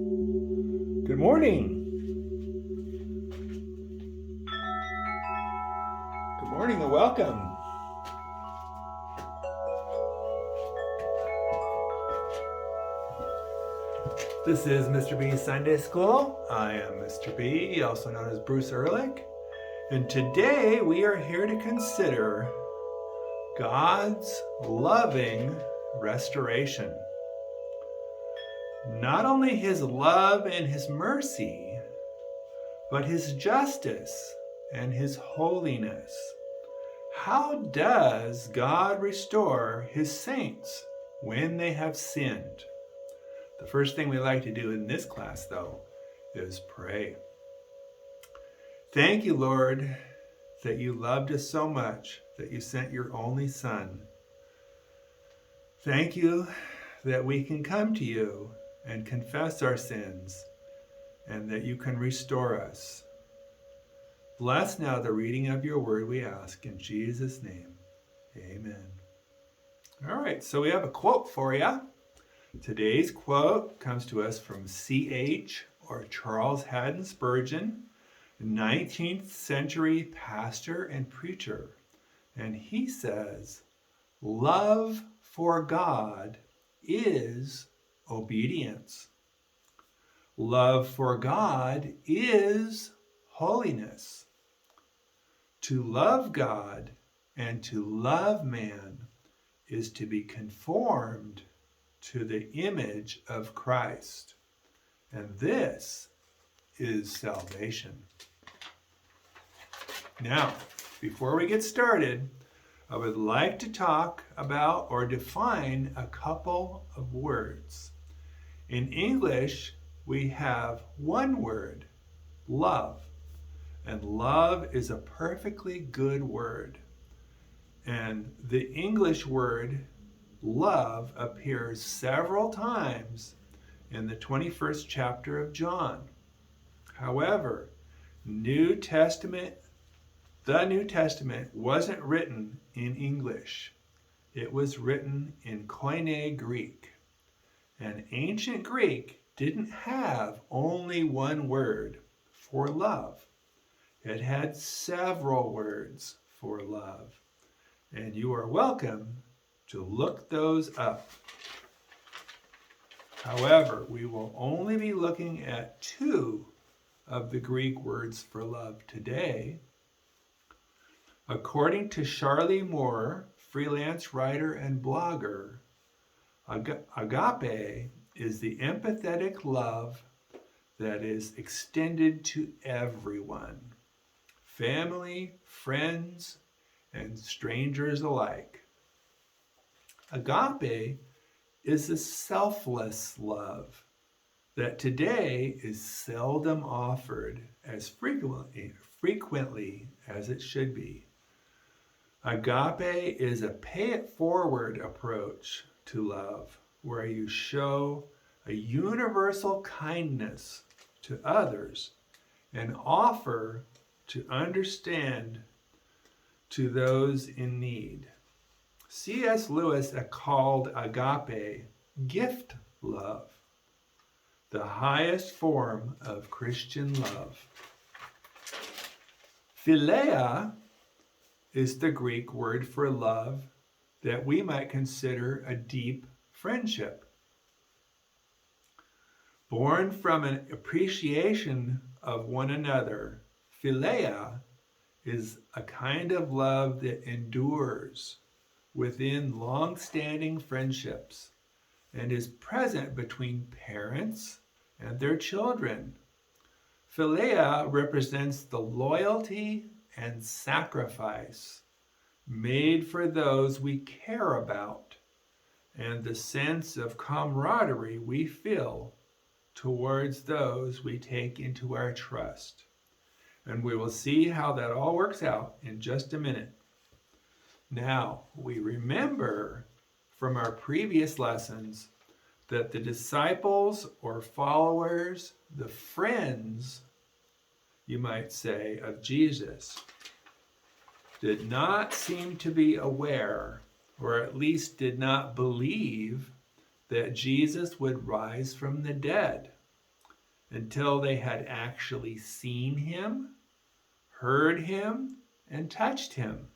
Good morning. Good morning and welcome. This is Mr. B's Sunday School. I am Mr. B, also known as Bruce Ehrlich. And today we are here to consider God's loving restoration. Not only his love and his mercy, but his justice and his holiness. How does God restore his saints when they have sinned? The first thing we like to do in this class, though, is pray. Thank you, Lord, that you loved us so much that you sent your only Son. Thank you that we can come to you and confess our sins and that you can restore us. Bless now the reading of your word, we ask in Jesus' name. Amen. All right, so we have a quote for you. Today's quote comes to us from C.H. or Charles Haddon Spurgeon, 19th century pastor and preacher. And he says, "Love for God is obedience. Love for God is holiness. To love God and to love man is to be conformed to the image of Christ. And this is salvation." Now, before we get started, I would like to talk about or define a couple of words. In English, we have one word, love. And love is a perfectly good word. And the English word love appears several times in the 21st chapter of John. However, the New Testament wasn't written in English. It was written in Koine Greek. And ancient Greek didn't have only one word for love. It had several words for love. And you are welcome to look those up. However, we will only be looking at two of the Greek words for love today. According to Charlie Moore, freelance writer and blogger, agape is the empathetic love that is extended to everyone, family, friends, and strangers alike. Agape is a selfless love that today is seldom offered as frequently as it should be. Agape is a pay-it-forward approach to love, where you show a universal kindness to others and offer to understand to those in need. C.S. Lewis called agape gift love, the highest form of Christian love. Philia is the Greek word for love that we might consider a deep friendship. Born from an appreciation of one another, philia is a kind of love that endures within long-standing friendships and is present between parents and their children. Philia represents the loyalty and sacrifice made for those we care about and the sense of camaraderie we feel towards those we take into our trust. And we will see how that all works out in just a minute. Now, we remember from our previous lessons that the disciples or followers, the friends, you might say, of Jesus, did not seem to be aware, or at least did not believe, that Jesus would rise from the dead. until they had actually seen him, heard him, and touched him.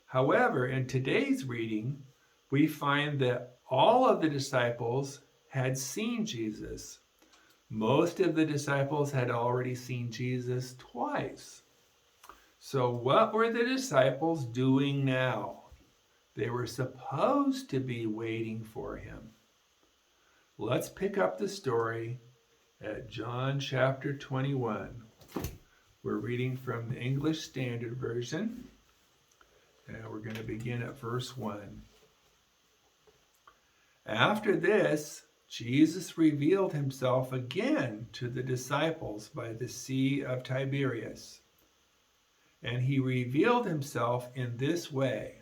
However, in today's reading, we find that all of the disciples had seen Jesus. Most of the disciples had already seen Jesus twice. So what were the disciples doing now? They were supposed to be waiting for him. Let's pick up the story at John chapter 21. We're reading from the English Standard Version, and we're going to begin at verse 1. After this, Jesus revealed himself again to the disciples by the Sea of Tiberias. And he revealed himself in this way.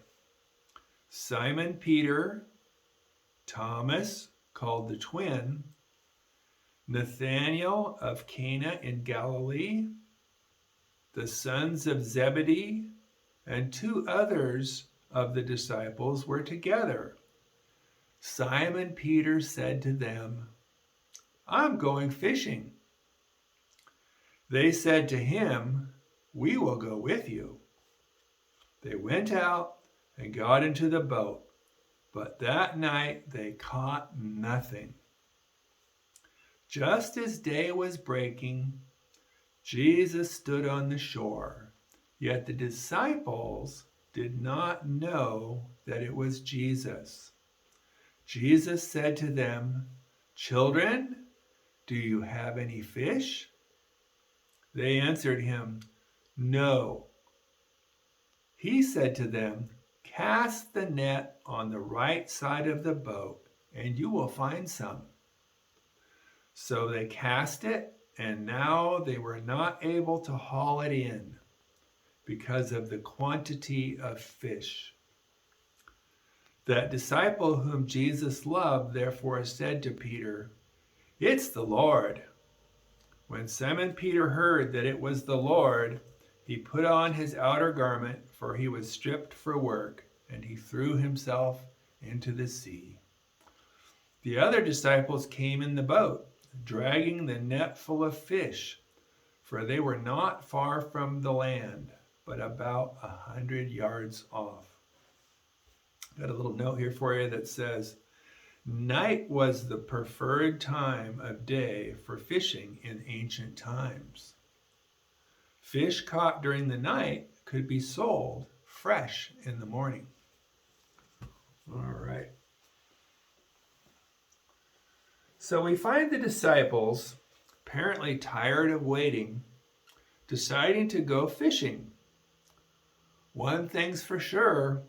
Simon Peter, Thomas, called the twin, Nathanael of Cana in Galilee, the sons of Zebedee, and 2 others of the disciples were together. Simon Peter said to them, "I'm going fishing." They said to him, "We will go with you." They went out and got into the boat, but that night they caught nothing. Just as day was breaking, Jesus stood on the shore, yet the disciples did not know that it was Jesus. Jesus said to them, "Children, do you have any fish?" They answered him, "No." He said to them, "Cast the net on the right side of the boat, and you will find some." So they cast it, and now they were not able to haul it in because of the quantity of fish. That disciple whom Jesus loved therefore said to Peter, "It's the Lord." When Simon Peter heard that it was the Lord, he put on his outer garment, for he was stripped for work, and he threw himself into the sea. The other disciples came in the boat, dragging the net full of fish, for they were not far from the land, but about 100 yards off. Got a little note here for you that says, night was the preferred time of day for fishing in ancient times. Fish caught during the night could be sold fresh in the morning. All right. So we find the disciples, apparently tired of waiting, deciding to go fishing. One thing's for sure,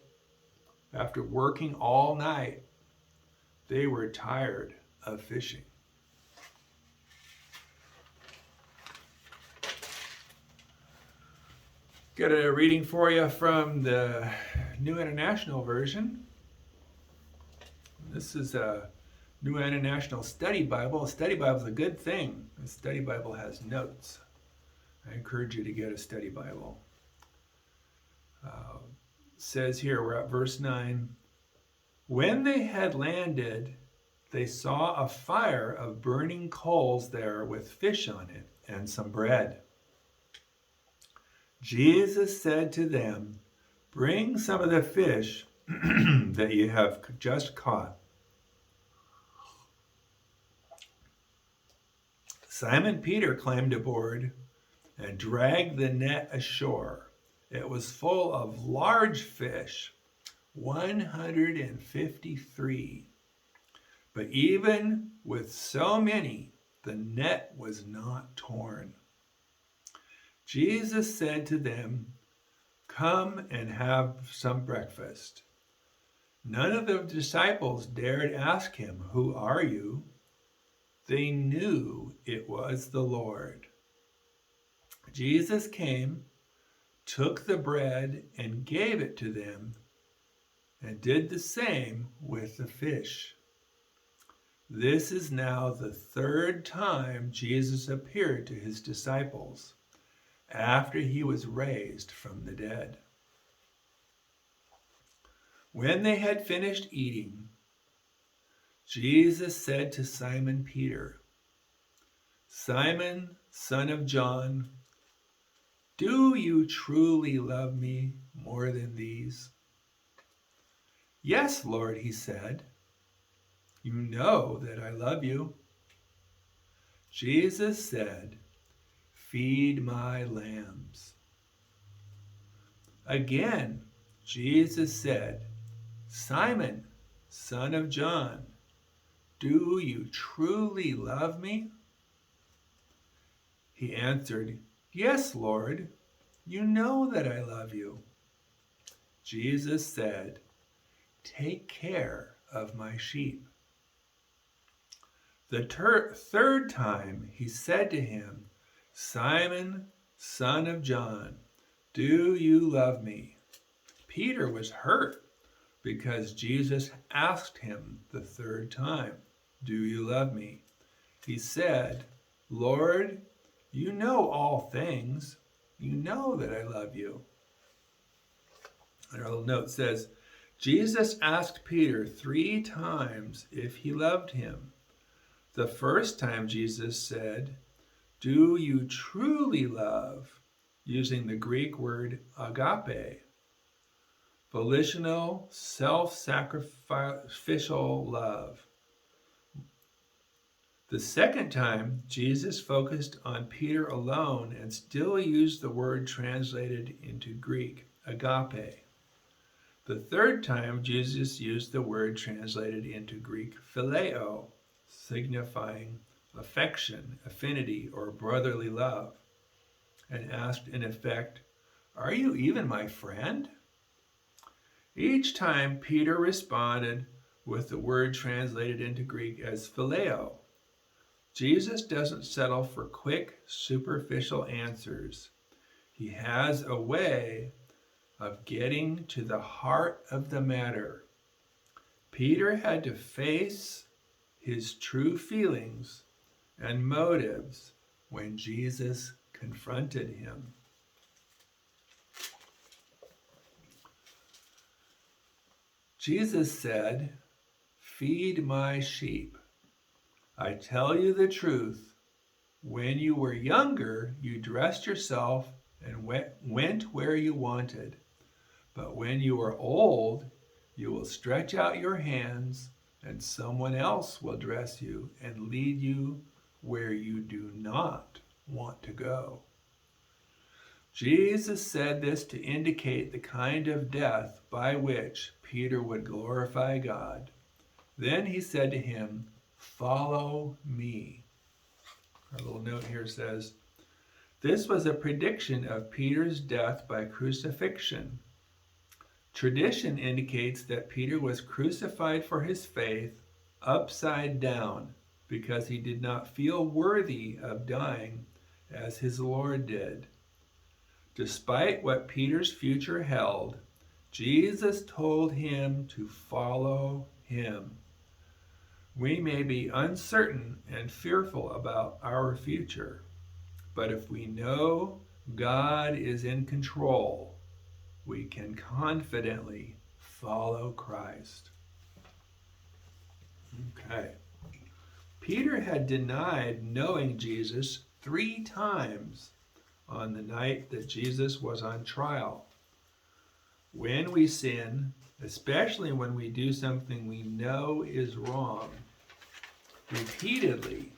after working all night, they were tired of fishing. Got a reading for you from the New International Version. This is a New International Study Bible. A study Bible is a good thing. A study Bible has notes. I encourage you to get a study Bible. Says here, we're at verse 9. When they had landed, they saw a fire of burning coals there with fish on it and some bread. Jesus said to them, "Bring some of the fish that you have just caught." Simon Peter climbed aboard and dragged the net ashore. It was full of large fish, 153. But even with so many, the net was not torn. Jesus said to them, "Come and have some breakfast." None of the disciples dared ask him, "Who are you?" They knew it was the Lord. Jesus came, took the bread and gave it to them, and did the same with the fish. This is now the third time Jesus appeared to his disciples after he was raised from the dead. When they had finished eating, Jesus said to Simon Peter, Simon, son of John, do you truly love me more than these? Yes, Lord, he said. You know that I love you. Jesus said, feed my lambs. Again, Jesus said, Simon, son of John, do you truly love me? He answered, yes, Lord, you know that I love you. Jesus said, take care of my sheep. The third time he said to him, Simon, son of John, do you love me? Peter was hurt because Jesus asked him the third time, do you love me? He said, Lord, you know all things. You know that I love you. And our little note says, Jesus asked Peter 3 times if he loved him. The first time Jesus said, do you truly love? Using the Greek word agape. Volitional, self-sacrificial love. The second time, Jesus focused on Peter alone and still used the word translated into Greek, agape. The third time, Jesus used the word translated into Greek, phileo, signifying affection, affinity, or brotherly love, and asked in effect, are you even my friend? Each time, Peter responded with the word translated into Greek as phileo. Jesus doesn't settle for quick, superficial answers. He has a way of getting to the heart of the matter. Peter had to face his true feelings and motives when Jesus confronted him. Jesus said, feed my sheep. I tell you the truth, when you were younger, you dressed yourself and went where you wanted. But when you are old, you will stretch out your hands, and someone else will dress you and lead you where you do not want to go. Jesus said this to indicate the kind of death by which Peter would glorify God. Then he said to him, follow me. Our little note here says, this was a prediction of Peter's death by crucifixion. Tradition indicates that Peter was crucified for his faith upside down because he did not feel worthy of dying as his Lord did. Despite what Peter's future held, Jesus told him to follow him. We may be uncertain and fearful about our future, but if we know God is in control, we can confidently follow Christ. Okay. Peter had denied knowing Jesus 3 times on the night that Jesus was on trial. When we sin, especially when we do something we know is wrong, repeatedly,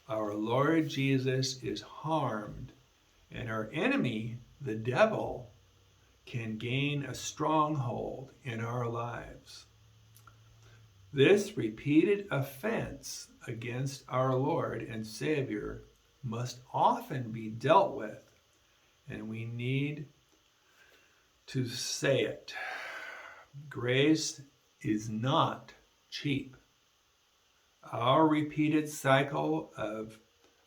our Lord Jesus is harmed, and our enemy, the devil, can gain a stronghold in our lives. This repeated offense against our Lord and Savior must often be dealt with, and we need to say it. Grace is not cheap. Our repeated cycle of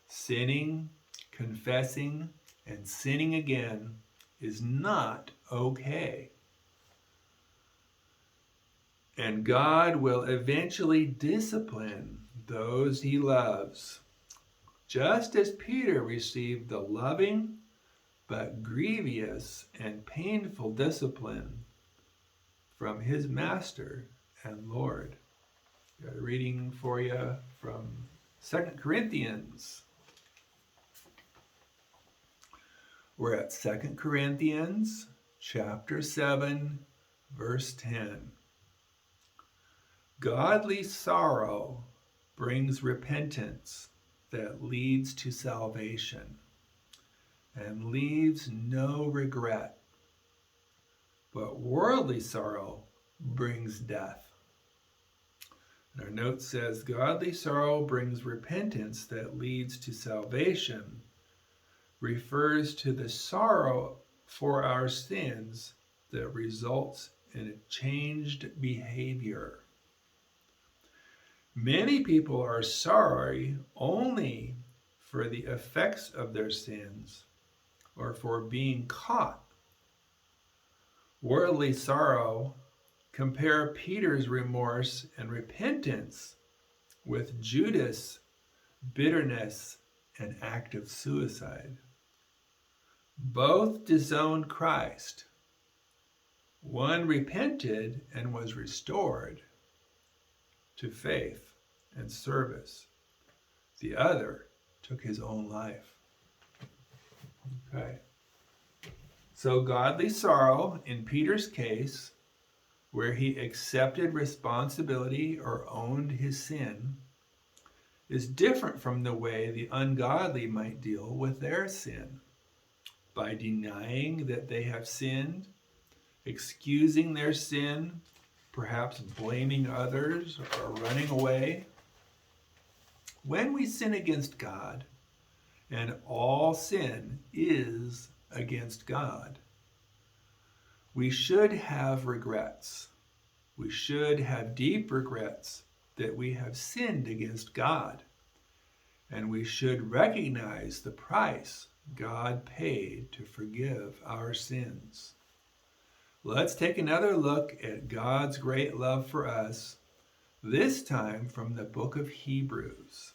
sinning, confessing, and sinning again is not okay. And God will eventually discipline those he loves, just as Peter received the loving but grievous and painful discipline from his master and Lord. Got a reading for you from 2 Corinthians We're at 2 Corinthians chapter 7, verse 10. Godly sorrow brings repentance that leads to salvation and leaves no regret. But worldly sorrow brings death. And our note says, godly sorrow brings repentance that leads to salvation, refers to the sorrow for our sins that results in a changed behavior. Many people are sorry only for the effects of their sins or for being caught. Worldly sorrow, compare Peter's remorse and repentance with Judas' bitterness and active suicide. Both disowned Christ. One repented and was restored to faith and service. The other took his own life. Okay. So godly sorrow, in Peter's case, where he accepted responsibility or owned his sin, is different from the way the ungodly might deal with their sin, by denying that they have sinned, excusing their sin, perhaps blaming others or running away. When we sin against God, and all sin is against God, we should have regrets. We should have deep regrets that we have sinned against God. And we should recognize the price God paid to forgive our sins. Let's take another look at God's great love for us, this time from the book of Hebrews.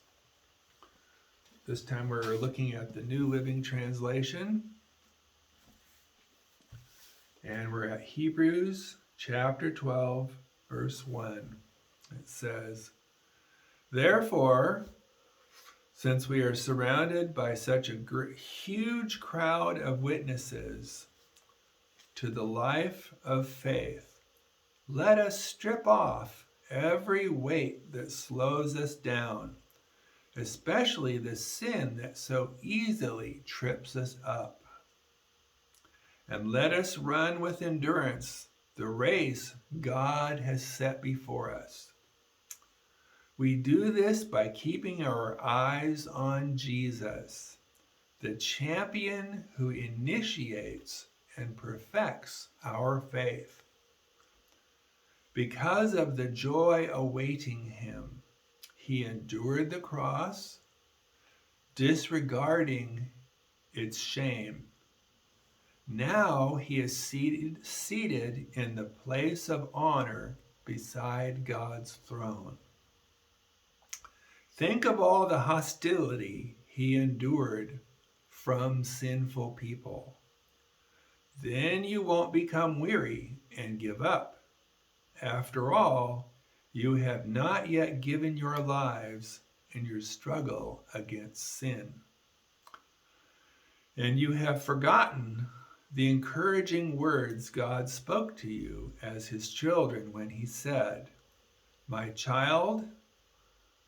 This time we're looking at the New Living Translation. And we're at Hebrews chapter 12, verse 1. It says, "Therefore, since we are surrounded by such a huge crowd of witnesses to the life of faith, let us strip off every weight that slows us down, especially the sin that so easily trips us up. And let us run with endurance the race God has set before us. We do this by keeping our eyes on Jesus, the champion who initiates and perfects our faith. Because of the joy awaiting him, he endured the cross, disregarding its shame. Now he is seated in the place of honor beside God's throne. Think of all the hostility he endured from sinful people. Then you won't become weary and give up. After all, you have not yet given your lives in your struggle against sin. And you have forgotten the encouraging words God spoke to you as his children when he said, 'My child,'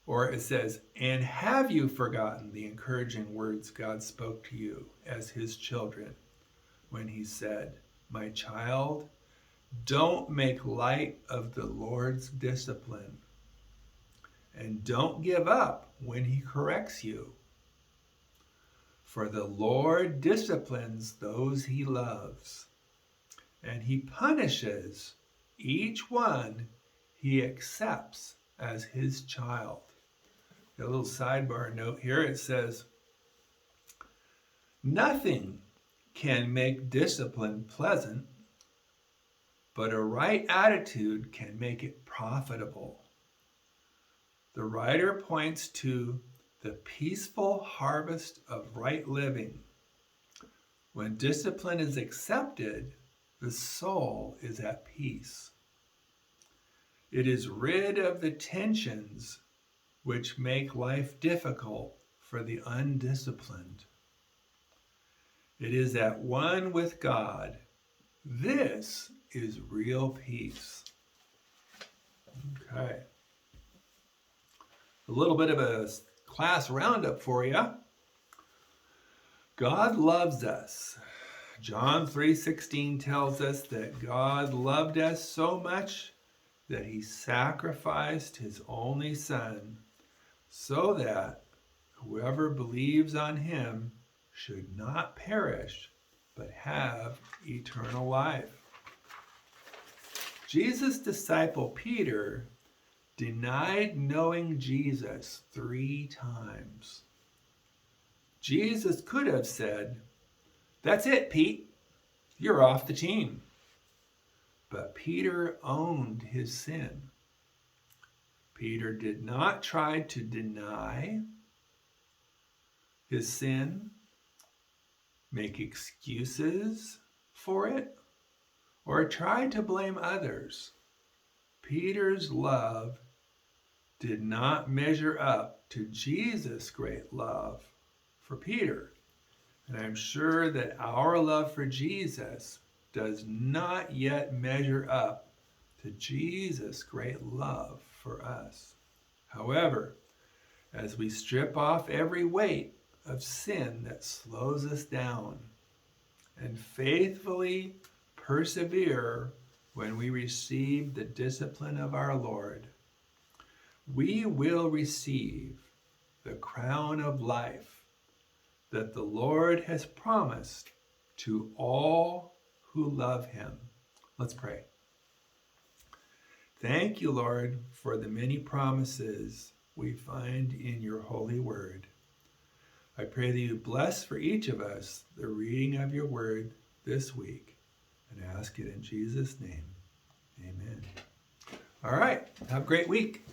or it says, 'And have you forgotten the encouraging words God spoke to you as his children when he said, "My child, don't make light of the Lord's discipline, and don't give up when he corrects you. For the Lord disciplines those he loves, and he punishes each one he accepts as his child." A little sidebar note here, it says, "Nothing can make discipline pleasant, but a right attitude can make it profitable." The writer points to the peaceful harvest of right living. When discipline is accepted, the soul is at peace. It is rid of the tensions which make life difficult for the undisciplined. It is at one with God. This is real peace. Okay. A little bit of a class roundup for you. God loves us. John 3:16 tells us that God loved us so much that he sacrificed his only son so that whoever believes on him should not perish but have eternal life. Jesus' disciple Peter denied knowing Jesus 3 times. Jesus could have said, "That's it, Pete. You're off the team." But Peter owned his sin. Peter did not try to deny his sin, make excuses for it, or try to blame others. Peter's love did not measure up to Jesus' great love for Peter. And I'm sure that our love for Jesus does not yet measure up to Jesus' great love for us. However, as we strip off every weight of sin that slows us down and faithfully persevere when we receive the discipline of our Lord, we will receive the crown of life that the Lord has promised to all who love him. Let's pray. Thank you, Lord, for the many promises we find in your holy word. I pray that you bless for each of us the reading of your word this week, and ask it in Jesus' name. Amen. All right. Have a great week.